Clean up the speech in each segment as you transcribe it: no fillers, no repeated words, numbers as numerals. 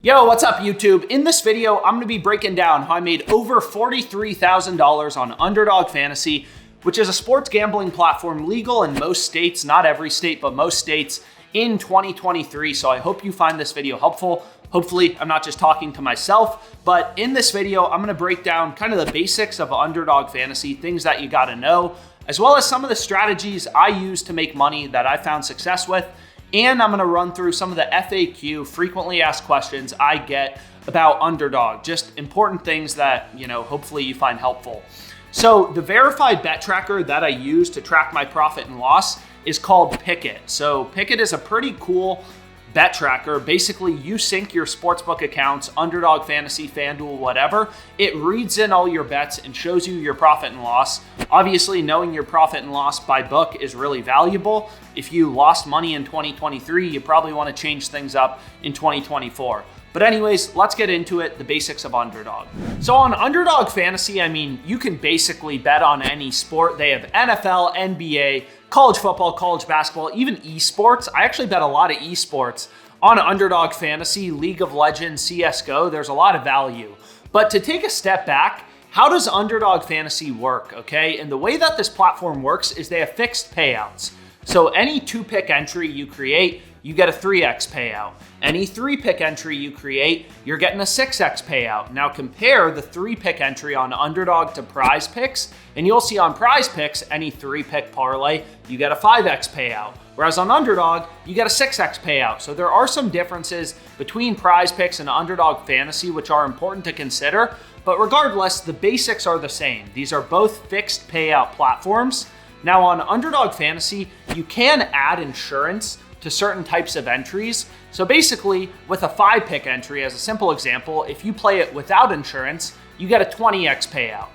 Yo, what's up YouTube? In this video, I'm gonna be breaking down how I made over $43,000 on Underdog Fantasy, which is a sports gambling platform legal in most states, not every state, but most states in 2023. So I hope you find this video helpful. Hopefully, I'm not just talking to myself, but in this video, I'm gonna break down kind of the basics of Underdog Fantasy, things that you gotta know, as well as some of the strategies I use to make money that I found success with. And I'm gonna run through some of the FAQ, frequently asked questions I get about Underdog, just important things that, hopefully you find helpful. So the verified bet tracker that I use to track my profit and loss is called Pickit. So Pickit is a pretty cool bet tracker. Basically, you sync your sportsbook accounts, Underdog Fantasy, FanDuel, whatever. It reads in all your bets and shows you your profit and loss. Obviously, knowing your profit and loss by book is really valuable. If you lost money in 2023, you probably want to change things up in 2024. But anyways, let's get into it, the basics of Underdog. So on Underdog Fantasy, you can basically bet on any sport. They have NFL, NBA, college football, college basketball, even esports. I actually bet a lot of esports on Underdog Fantasy, League of Legends, CSGO. There's a lot of value. But to take a step back, how does Underdog Fantasy work, okay? And the way that this platform works is they have fixed payouts. So any 2-pick entry you create, you get a 3x payout. Any 3-pick entry you create, you're getting a 6x payout. Now compare the 3-pick entry on Underdog to Prizepicks, and you'll see on Prizepicks, any 3-pick parlay, you get a 5x payout. Whereas on Underdog, you get a 6x payout. So there are some differences between Prizepicks and Underdog Fantasy, which are important to consider. But regardless, the basics are the same. These are both fixed payout platforms. Now on Underdog Fantasy, you can add insurance to certain types of entries. So basically, with a 5-pick entry, as a simple example, if you play it without insurance, you get a 20x payout,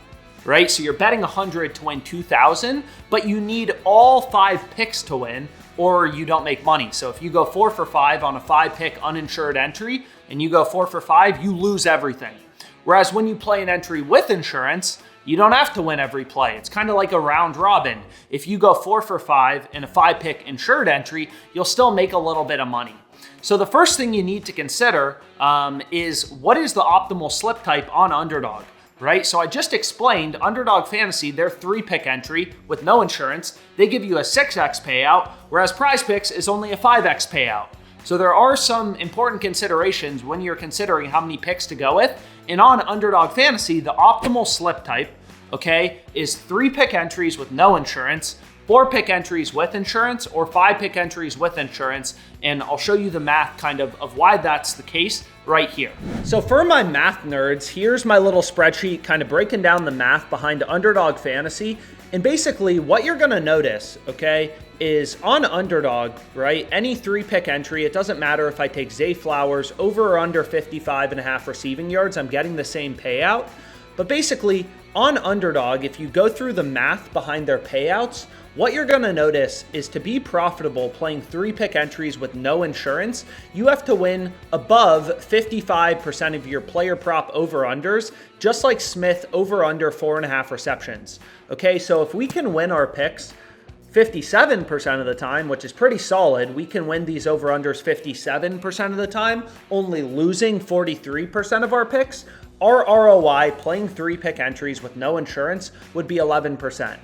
right? So you're betting 100 to win 2,000, but you need all 5 picks to win, or you don't make money. So if you go 4 for 5 on a 5-pick uninsured entry, and you go 4 for 5, you lose everything. Whereas when you play an entry with insurance, you don't have to win every play. It's kind of like a round robin. If you go 4 for 5 in a 5-pick insured entry, you'll still make a little bit of money. So the first thing you need to consider is what is the optimal slip type on Underdog, right? So I just explained Underdog Fantasy, their 3-pick entry with no insurance, they give you a 6x payout, whereas Prizepicks is only a 5x payout. So there are some important considerations when you're considering how many picks to go with. And on Underdog Fantasy, the optimal slip type, okay, is 3-pick entries with no insurance, 4-pick entries with insurance, or 5-pick entries with insurance. And I'll show you the math kind of why that's the case right here. So for my math nerds, here's my little spreadsheet kind of breaking down the math behind Underdog Fantasy. And basically what you're gonna notice, okay, is on Underdog, right, any 3-pick entry, it doesn't matter if I take Zay Flowers over or under 55.5 receiving yards, I'm getting the same payout. But basically on Underdog, if you go through the math behind their payouts, what you're gonna notice is to be profitable playing 3-pick entries with no insurance, you have to win above 55% of your player prop over-unders, just like Smith over-under 4.5 receptions. Okay, so if we can win our picks 57% of the time, which is pretty solid, we can win these over-unders 57% of the time, only losing 43% of our picks, our ROI playing 3-pick entries with no insurance would be 11%.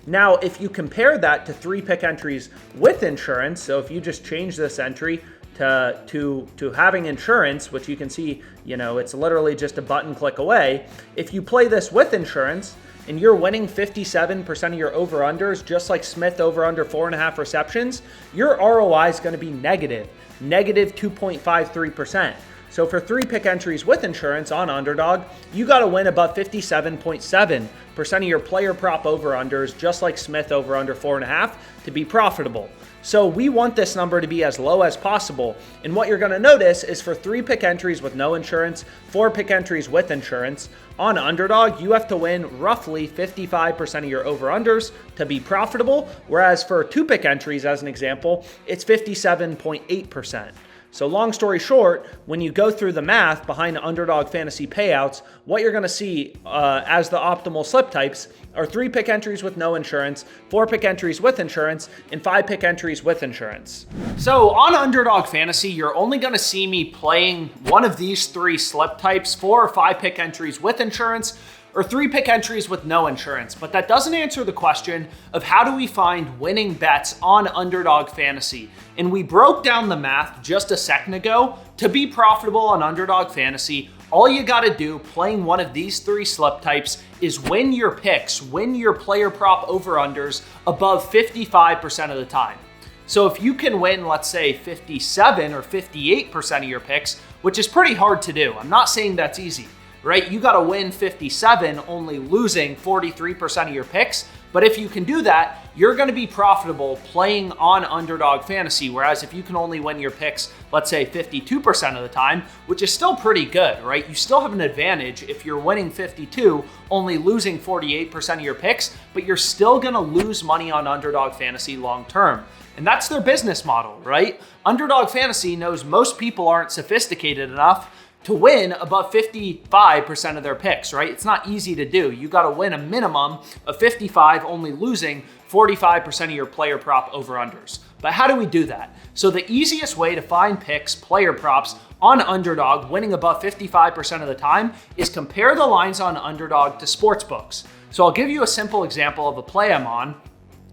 Now, if you compare that to 3-pick entries with insurance, so if you just change this entry to having insurance, which you can see, it's literally just a button click away. If you play this with insurance and you're winning 57% of your over-unders, just like Smith over-under 4.5 receptions, your ROI is going to be negative 2.53%. So for 3-pick entries with insurance on Underdog, you got to win above 57.7% of your player prop over-unders, just like Smith over-under 4.5, to be profitable. So we want this number to be as low as possible. And what you're going to notice is for 3-pick entries with no insurance, 4-pick entries with insurance, on Underdog, you have to win roughly 55% of your over-unders to be profitable. Whereas for 2-pick entries, as an example, it's 57.8%. So long story short, when you go through the math behind the Underdog Fantasy payouts, what you're going to see as the optimal slip types are 3-pick entries with no insurance, 4-pick entries with insurance, and 5-pick entries with insurance. So on Underdog Fantasy, you're only going to see me playing one of these 3 slip types, 4 or 5-pick entries with insurance, or 3-pick entries with no insurance. But that doesn't answer the question of how do we find winning bets on Underdog Fantasy. And we broke down the math just a second ago. To be profitable on Underdog Fantasy, all you gotta do playing one of these 3 slip types is win your picks, win your player prop over-unders above 55% of the time. So if you can win, let's say 57 or 58% of your picks, which is pretty hard to do. I'm not saying that's easy, right? You got to win 57, only losing 43% of your picks. But if you can do that, you're going to be profitable playing on Underdog Fantasy. Whereas if you can only win your picks, let's say 52% of the time, which is still pretty good, right? You still have an advantage if you're winning 52, only losing 48% of your picks, but you're still going to lose money on Underdog Fantasy long term. And that's their business model, right? Underdog Fantasy knows most people aren't sophisticated enough to win above 55% of their picks, right? It's not easy to do. You got to win a minimum of 55, only losing 45% of your player prop over-unders. But how do we do that? So the easiest way to find picks, player props on Underdog winning above 55% of the time is compare the lines on Underdog to sportsbooks. So I'll give you a simple example of a play I'm on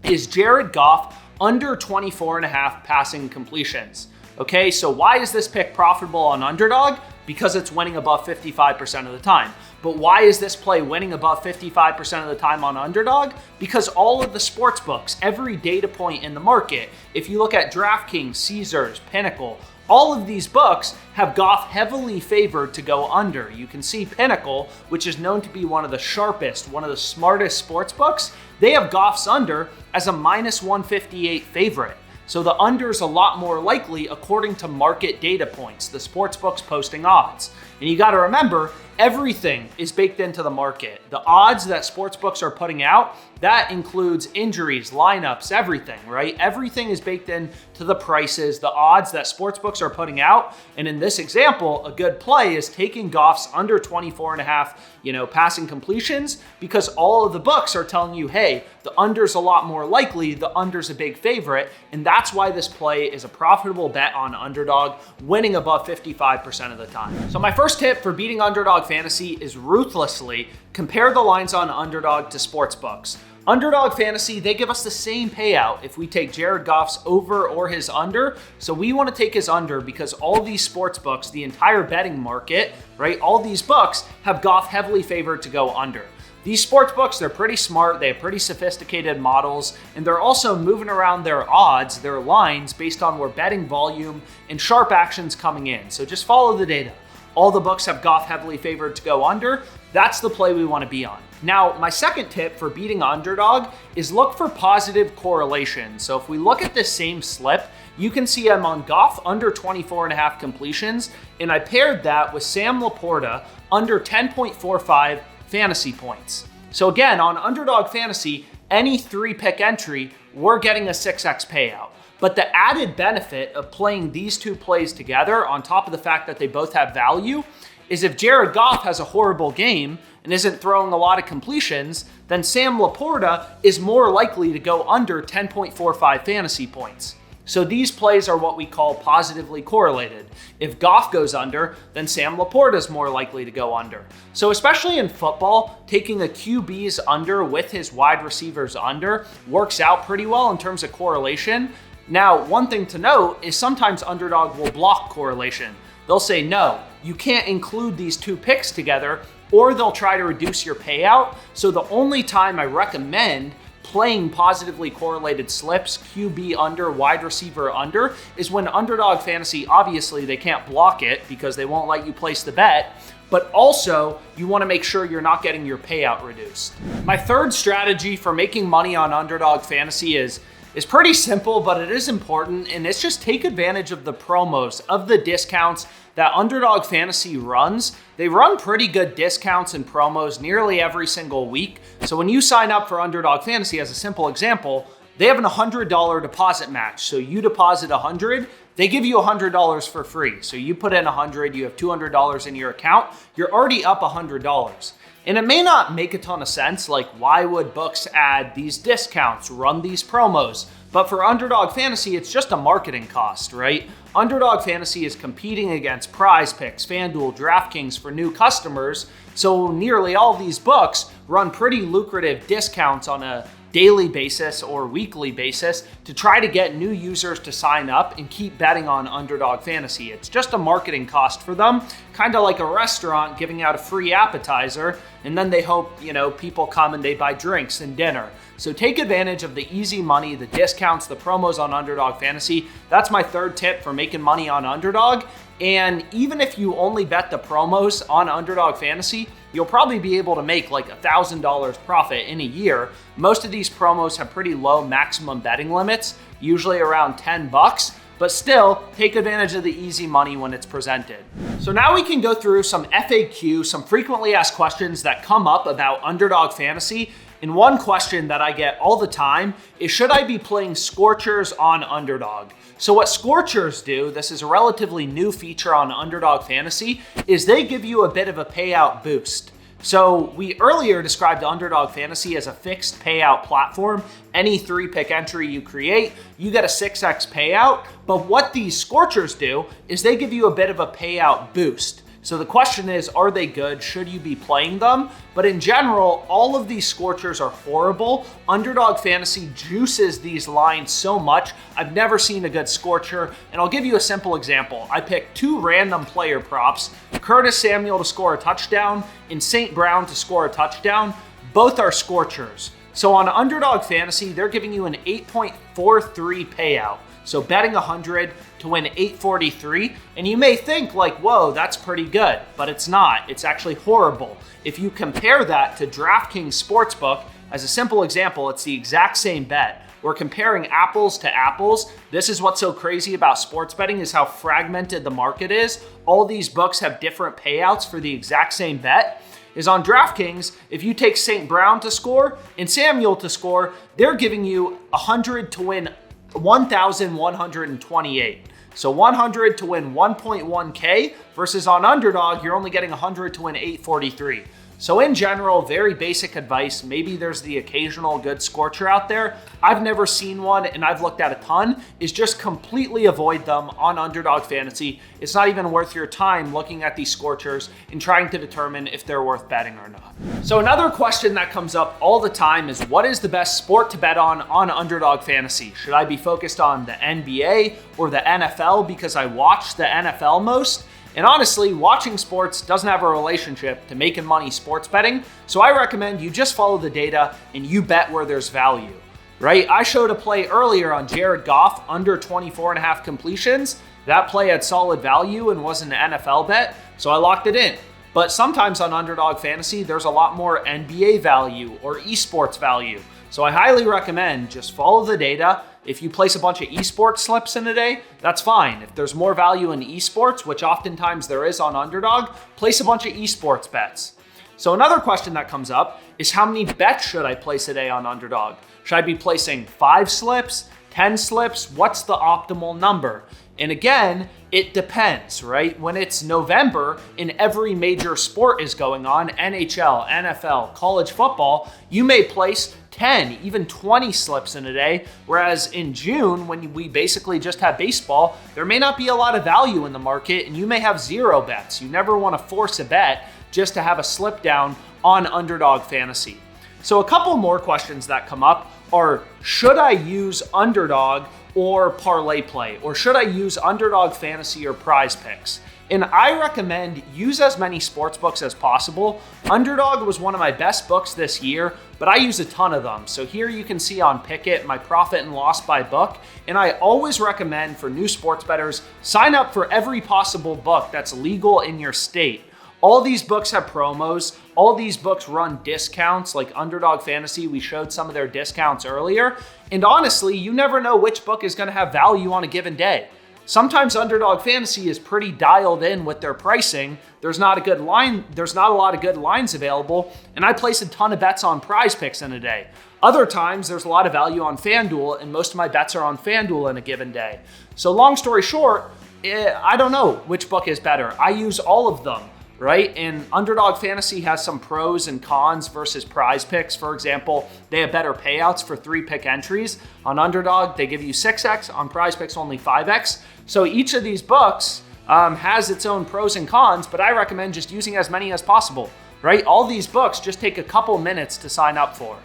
is Jared Goff under 24.5 passing completions. Okay, so why is this pick profitable on Underdog? Because it's winning above 55% of the time. But why is this play winning above 55% of the time on Underdog? Because all of the sports books, every data point in the market, if you look at DraftKings, Caesars, Pinnacle, all of these books have Goff heavily favored to go under. You can see Pinnacle, which is known to be one of the sharpest, one of the smartest sports books, they have Goff's under as a minus 158 favorite. So the under is a lot more likely according to market data points, the sportsbooks posting odds. And you got to remember, everything is baked into the market. The odds that sportsbooks are putting out, that includes injuries, lineups, everything, right? Everything is baked into the prices, the odds that sportsbooks are putting out. And in this example, a good play is taking Goff's under 24.5, passing completions, because all of the books are telling you, hey, the under's a lot more likely, the under's a big favorite, and that's why this play is a profitable bet on Underdog, winning above 55% of the time. So my first tip for beating Underdog Fantasy is ruthlessly compare the lines on Underdog to sportsbooks. Underdog Fantasy, they give us the same payout if we take Jared Goff's over or his under. So we want to take his under because all these sports books, the entire betting market, right? All these books have Goff heavily favored to go under. These sports books, they're pretty smart, they have pretty sophisticated models, and they're also moving around their odds, their lines, based on where betting volume and sharp action's coming in. So just follow the data. All the books have Goff heavily favored to go under. That's the play we want to be on. Now, my second tip for beating Underdog is look for positive correlation. So if we look at this same slip, you can see I'm on Goff under 24.5 completions, and I paired that with Sam Laporta under 10.45 fantasy points. So again, on Underdog Fantasy, any 3-pick entry, we're getting a 6x payout. But the added benefit of playing these 2 plays together, on top of the fact that they both have value, is if Jared Goff has a horrible game and isn't throwing a lot of completions, then Sam Laporta is more likely to go under 10.45 fantasy points. So these plays are what we call positively correlated. If Goff goes under, then Sam Laporta is more likely to go under. So especially in football, taking a QB's under with his wide receivers under works out pretty well in terms of correlation. Now, one thing to note is sometimes Underdog will block correlation. They'll say, no, you can't include these 2 picks together, or they'll try to reduce your payout. So the only time I recommend playing positively correlated slips, QB under, wide receiver under, is when Underdog Fantasy, obviously they can't block it because they won't let you place the bet, but also you want to make sure you're not getting your payout reduced. My third strategy for making money on Underdog Fantasy is pretty simple, but it is important, and it's just take advantage of the promos, of the discounts that Underdog Fantasy runs. They run pretty good discounts and promos nearly every single week. So when you sign up for Underdog Fantasy, as a simple example, they have an $100 deposit match. So you deposit $100, they give you $100 for free. So you put in $100, you have $200 in your account, you're already up $100. And it may not make a ton of sense, like why would books add these discounts, run these promos? But for Underdog Fantasy, it's just a marketing cost, right? Underdog Fantasy is competing against Prizepicks, FanDuel, DraftKings for new customers. So nearly all these books run pretty lucrative discounts on a daily basis or weekly basis to try to get new users to sign up and keep betting on Underdog Fantasy. It's just a marketing cost for them, kind of like a restaurant giving out a free appetizer, and then they hope, people come and they buy drinks and dinner. So take advantage of the easy money, the discounts, the promos on Underdog Fantasy. That's my third tip for making money on Underdog. And even if you only bet the promos on Underdog Fantasy, you'll probably be able to make like $1,000 profit in a year. Most of these promos have pretty low maximum betting limits, usually around $10, but still take advantage of the easy money when it's presented. So now we can go through some FAQ, some frequently asked questions that come up about Underdog Fantasy. And one question that I get all the time is, should I be playing Scorchers on Underdog? So what Scorchers do, this is a relatively new feature on Underdog Fantasy, is they give you a bit of a payout boost. So we earlier described Underdog Fantasy as a fixed payout platform. Any 3-pick entry you create, you get a 6x payout. But what these Scorchers do is they give you a bit of a payout boost. So the question is, are they good? Should you be playing them? But in general, all of these Scorchers are horrible. Underdog Fantasy juices these lines so much. I've never seen a good Scorcher. And I'll give you a simple example. I picked 2 random player props, Curtis Samuel to score a touchdown and St. Brown to score a touchdown. Both are Scorchers. So on Underdog Fantasy, they're giving you an 8.43 payout. So betting 100 to win 843. And you may think like, whoa, that's pretty good, but it's not. It's actually horrible. If you compare that to DraftKings Sportsbook, as a simple example, it's the exact same bet. We're comparing apples to apples. This is what's so crazy about sports betting, is how fragmented the market is. All these books have different payouts for the exact same bet. Is on DraftKings, if you take St. Brown to score and Samuel to score, they're giving you 100 to win 1,128. So 100 to win 1.1K versus on Underdog, you're only getting 100 to win 843. So in general, very basic advice. Maybe there's the occasional good Scorcher out there. I've never seen one and I've looked at a ton, is just completely avoid them on Underdog Fantasy. It's not even worth your time looking at these Scorchers and trying to determine if they're worth betting or not. So another question that comes up all the time is, what is the best sport to bet on Underdog Fantasy? Should I be focused on the NBA or the NFL because I watch the NFL most? And honestly, watching sports doesn't have a relationship to making money sports betting. So I recommend you just follow the data and you bet where there's value, right? I showed a play earlier on Jared Goff under 24.5 completions. That play had solid value and was an NFL bet, so I locked it in. But sometimes on Underdog Fantasy, there's a lot more NBA value or esports value. So I highly recommend just follow the data. If you place a bunch of esports slips in a day, that's fine. If there's more value in esports, which oftentimes there is on Underdog, place a bunch of esports bets. So another question that comes up is, how many bets should I place a day on Underdog? Should I be placing 5 slips, 10 slips? What's the optimal number? And again, it depends, right? When it's November and every major sport is going on, NHL, NFL, college football, you may place 10, even 20 slips in a day. Whereas in June, when we basically just have baseball, there may not be a lot of value in the market and you may have 0 bets. You never want to force a bet just to have a slip down on Underdog Fantasy. So a couple more questions that come up are, should I use Underdog or parlay play? Or should I use Underdog Fantasy or Prizepicks? And I recommend use as many sports books as possible. Underdog was one of my best books this year, but I use a ton of them. So here you can see on Pickit my profit and loss by book. And I always recommend for new sports bettors, sign up for every possible book that's legal in your state. All these books have promos. All these books run discounts, like Underdog Fantasy. We showed some of their discounts earlier. And honestly, you never know which book is going to have value on a given day. Sometimes Underdog Fantasy is pretty dialed in with their pricing. There's not a lot of good lines available, and I place a ton of bets on Prizepicks in a day. Other times there's a lot of value on FanDuel, and most of my bets are on FanDuel in a given day. So long story short, I don't know which book is better. I use all of them, right? And Underdog Fantasy has some pros and cons versus Prizepicks. For example, they have better payouts for 3-pick entries. On Underdog, they give you 6x. On Prizepicks, only 5x. So each of these books has its own pros and cons, but I recommend just using as many as possible, right? All these books just take a couple minutes to sign up for.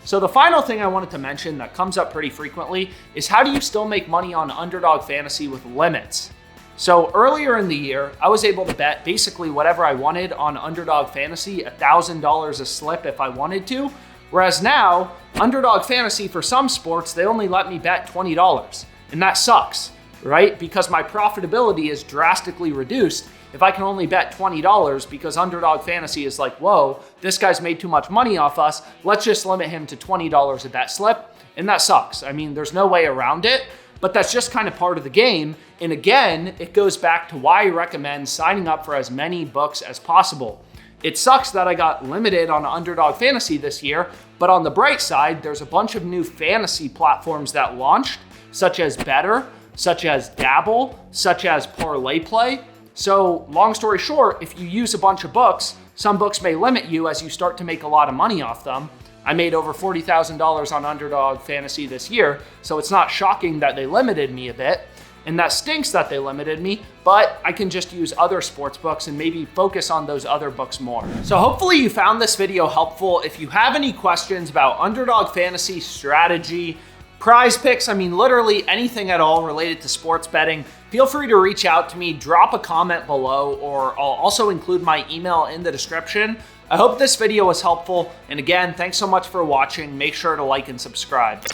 So the final thing I wanted to mention that comes up pretty frequently is how do you still make money on Underdog Fantasy with limits? So earlier in the year, I was able to bet basically whatever I wanted on Underdog Fantasy, $1,000 a slip if I wanted to. Whereas now, Underdog Fantasy for some sports, they only let me bet $20. And that sucks, right? Because my profitability is drastically reduced if I can only bet $20 because Underdog Fantasy is like, whoa, this guy's made too much money off us. Let's just limit him to $20 a bet slip. And that sucks. I mean, there's no way around it, but that's just kind of part of the game. And again, it goes back to why I recommend signing up for as many books as possible. It sucks that I got limited on Underdog Fantasy this year, but on the bright side, there's a bunch of new fantasy platforms that launched, such as Bettor, such as Dabble, such as Parlay Play. So long story short, if you use a bunch of books, some books may limit you as you start to make a lot of money off them. I made over $40,000 on Underdog Fantasy this year, so it's not shocking that they limited me a bit. And that stinks that they limited me, but I can just use other sports books and maybe focus on those other books more. So hopefully you found this video helpful. If you have any questions about Underdog Fantasy strategy, Prizepicks, I mean, literally anything at all related to sports betting, feel free to reach out to me, drop a comment below, or I'll also include my email in the description. I hope this video was helpful. And again, thanks so much for watching. Make sure to like and subscribe.